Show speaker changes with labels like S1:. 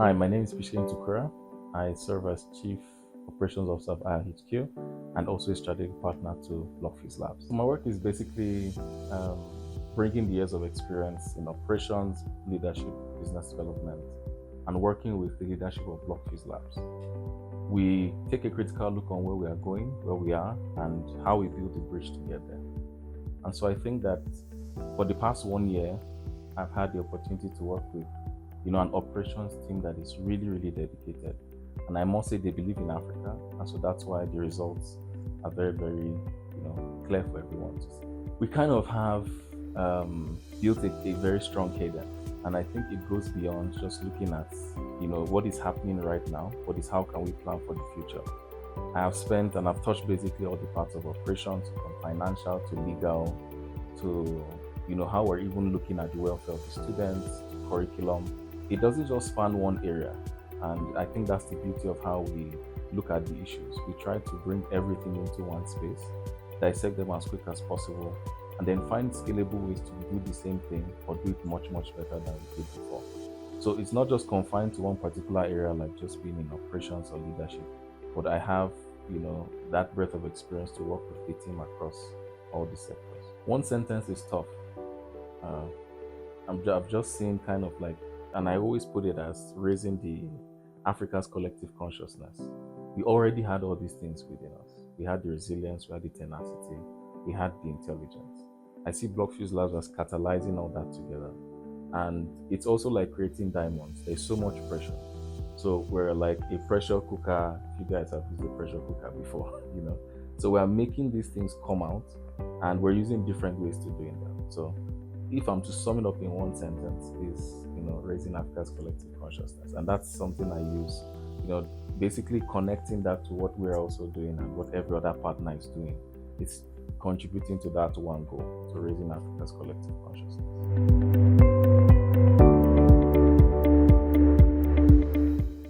S1: Hi, my name is Pishikeni Tukura. I serve as Chief Operations Officer of IRHQ and also a strategic partner to Blockfuse Labs. My work is basically bringing the years of experience in operations, leadership, business development, and working with the leadership of Blockfuse Labs. We take a critical look on where we are going, where we are, and how we build the bridge to get there. And so I think that for the past 1 year, I've had the opportunity to work with an operations team that is really, really dedicated. And I must say they believe in Africa. And so that's why the results are very, very, clear for everyone to see. We kind of have built a very strong cadence. And I think it goes beyond just looking at, what is happening right now, but is how can we plan for the future. I have spent and I've touched basically all the parts of operations, from financial to legal to how we're even looking at the welfare of the students, to curriculum. It doesn't just span one area, and I think that's the beauty of how we look at the issues. We try to bring everything into one space, dissect them as quick as possible, and then find scalable ways to do the same thing or do it much, much better than we did before. So it's not just confined to one particular area, like just being in operations or leadership, but I have that breadth of experience to work with the team across all the sectors. One sentence is tough. I've just seen kind of like, and I always put it as raising the Africa's collective consciousness. We already had all these things within us. We had the resilience, we had the tenacity, we had the intelligence. I see Blockfuse Labs as catalyzing all that together. And it's also like creating diamonds. There's so much pressure. So we're like a pressure cooker. If you guys have used a pressure cooker before, So we're making these things come out, and we're using different ways to doing that. So if I'm to sum it up in one sentence, is raising Africa's collective consciousness. And that's something I use, basically connecting that to what we're also doing and what every other partner is doing. It's contributing to that one goal, to raising Africa's collective consciousness.